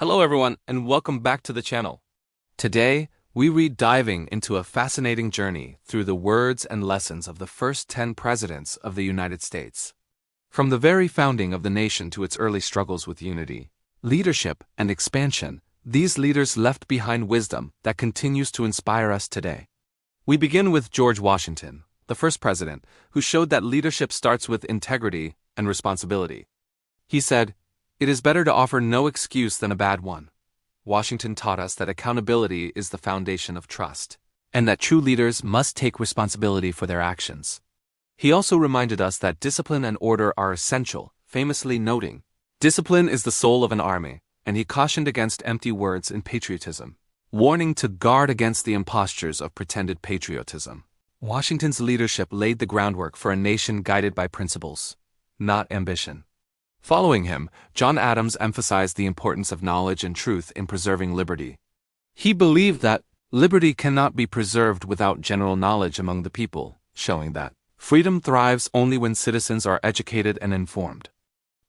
Hello everyone, and welcome back to the channel. Today, we read diving into a fascinating journey through the words and lessons of the first 10 presidents of the United States. From the very founding of the nation to its early struggles with unity, leadership, and expansion, these leaders left behind wisdom that continues to inspire us today. We begin with George Washington, the first president, who showed that leadership starts with integrity and responsibility. He said, "It is better to offer no excuse than a bad one." Washington taught us that accountability is the foundation of trust, and that true leaders must take responsibility for their actions. He also reminded us that discipline and order are essential, famously noting, "Discipline is the soul of an army," and he cautioned against empty words and patriotism, warning to guard against the impostures of pretended patriotism. Washington's leadership laid the groundwork for a nation guided by principles, not ambition. Following him, John Adams emphasized the importance of knowledge and truth in preserving liberty. He believed that liberty cannot be preserved without general knowledge among the people, showing that freedom thrives only when citizens are educated and informed.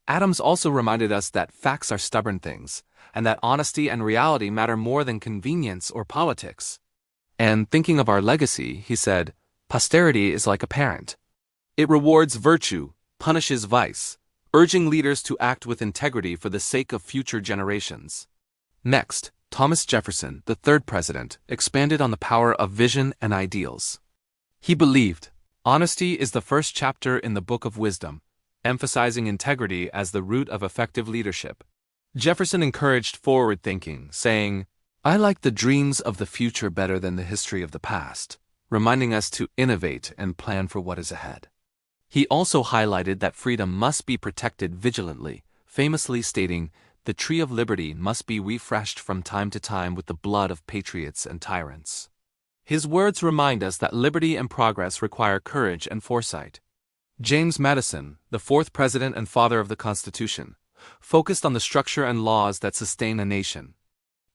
Adams also reminded us that facts are stubborn things, and that honesty and reality matter more than convenience or politics. And thinking of our legacy, he said, "Posterity is like a parent. It rewards virtue, punishes vice," urging leaders to act with integrity for the sake of future generations. Next, Thomas Jefferson, the third president, expanded on the power of vision and ideals. He believed, "Honesty is the first chapter in the Book of Wisdom," emphasizing integrity as the root of effective leadership. Jefferson encouraged forward thinking, saying, "I like the dreams of the future better than the history of the past," reminding us to innovate and plan for what is ahead. He also highlighted that freedom must be protected vigilantly, famously stating, "The tree of liberty must be refreshed from time to time with the blood of patriots and tyrants." His words remind us that liberty and progress require courage and foresight. James Madison, the fourth president and father of the Constitution, focused on the structure and laws that sustain a nation.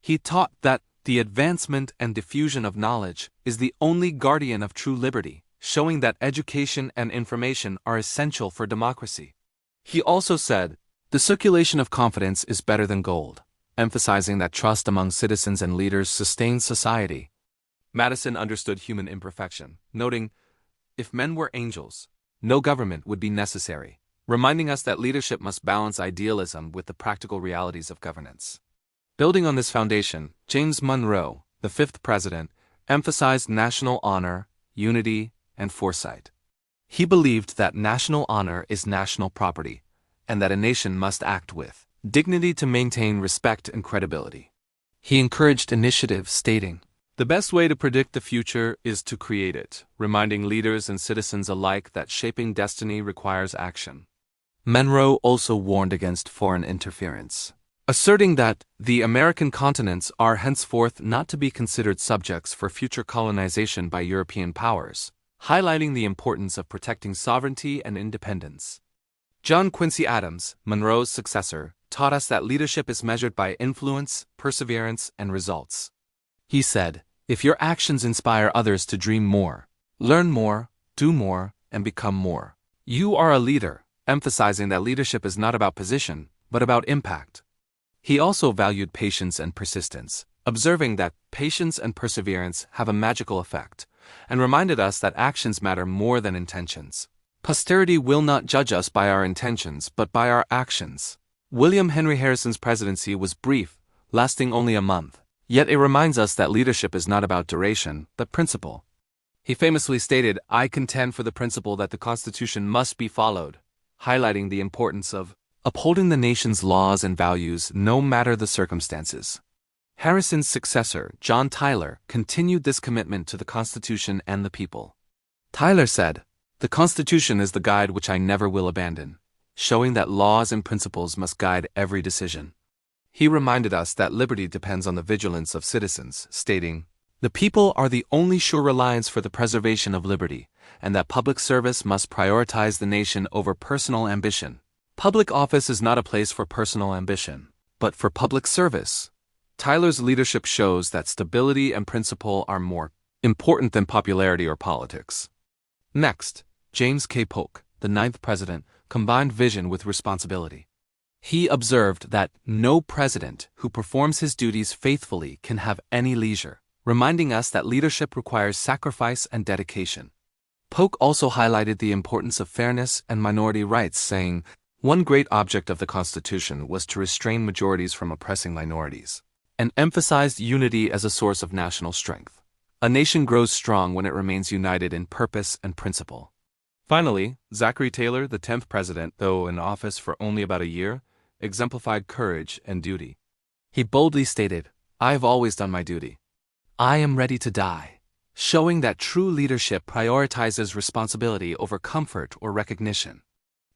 He taught that the advancement and diffusion of knowledge is the only guardian of true liberty, showing that education and information are essential for democracy. He also said, "The circulation of confidence is better than gold," emphasizing that trust among citizens and leaders sustains society. Madison understood human imperfection, noting, "If men were angels, no government would be necessary," reminding us that leadership must balance idealism with the practical realities of governance. Building on this foundation, James Monroe, the fifth president, emphasized national honor, unity, and foresight. He believed that national honor is national property, and that a nation must act with dignity to maintain respect and credibility. He encouraged initiative, stating, "The best way to predict the future is to create it," reminding leaders and citizens alike that shaping destiny requires action. Monroe also warned against foreign interference, asserting that the American continents are henceforth not to be considered subjects for future colonization by European powers, highlighting the importance of protecting sovereignty and independence. John Quincy Adams, Monroe's successor, taught us that leadership is measured by influence, perseverance, and results. He said, "If your actions inspire others to dream more, learn more, do more, and become more, you are a leader," emphasizing that leadership is not about position, but about impact. He also valued patience and persistence, observing that patience and perseverance have a magical effect, and reminded us that actions matter more than intentions. Posterity will not judge us by our intentions, but by our actions. William Henry Harrison's presidency was brief, lasting only a month, yet it reminds us that leadership is not about duration, but principle. He famously stated, "I contend for the principle that the Constitution must be followed," highlighting the importance of upholding the nation's laws and values no matter the circumstances. Harrison's successor, John Taylor, continued this commitment to the Constitution and the people. Taylor said, "The Constitution is the guide which I never will abandon," showing that laws and principles must guide every decision. He reminded us that liberty depends on the vigilance of citizens, stating, "The people are the only sure reliance for the preservation of liberty, and that public service must prioritize the nation over personal ambition. Public office is not a place for personal ambition, but for public service." Taylor's leadership shows that stability and principle are more important than popularity or politics. Next, James K. Polk, the ninth president, combined vision with responsibility. He observed that no president who performs his duties faithfully can have any leisure, reminding us that leadership requires sacrifice and dedication. Polk also highlighted the importance of fairness and minority rights, saying, "One great object of the Constitution was to restrain majorities from oppressing minorities," and emphasized unity as a source of national strength. A nation grows strong when it remains united in purpose and principle. Finally, Zachary Taylor, the 10th president, though in office for only about a year, exemplified courage and duty. He boldly stated, "I have always done my duty. I am ready to die," showing that true leadership prioritizes responsibility over comfort or recognition.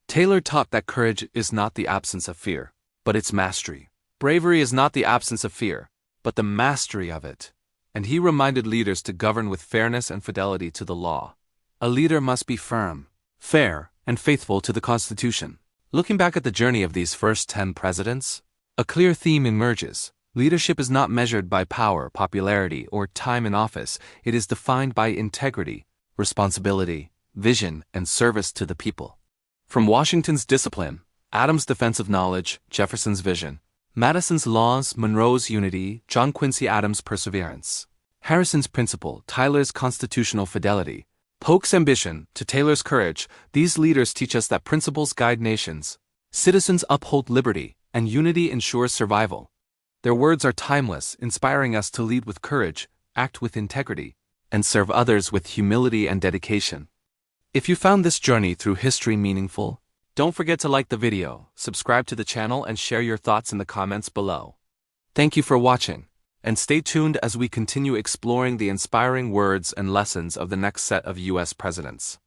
Taylor taught that courage is not the absence of fear, but its mastery. Bravery is not the absence of fear, but the mastery of it. And he reminded leaders to govern with fairness and fidelity to the law. A leader must be firm, fair, and faithful to the Constitution. Looking back at the journey of these first 10 presidents, a clear theme emerges. Leadership is not measured by power, popularity, or time in office. It is defined by integrity, responsibility, vision, and service to the people. From Washington's discipline, Adams' defense of knowledge, Jefferson's vision, Madison's laws, Monroe's unity, John Quincy Adams' perseverance, Harrison's principle, Tyler's constitutional fidelity, Polk's ambition, to Taylor's courage, these leaders teach us that principles guide nations, citizens uphold liberty, and unity ensures survival. Their words are timeless, inspiring us to lead with courage, act with integrity, and serve others with humility and dedication. If you found this journey through history meaningful, don't forget to like the video, subscribe to the channel, and share your thoughts in the comments below. Thank you for watching, and stay tuned as we continue exploring the inspiring words and lessons of the next set of U.S. presidents.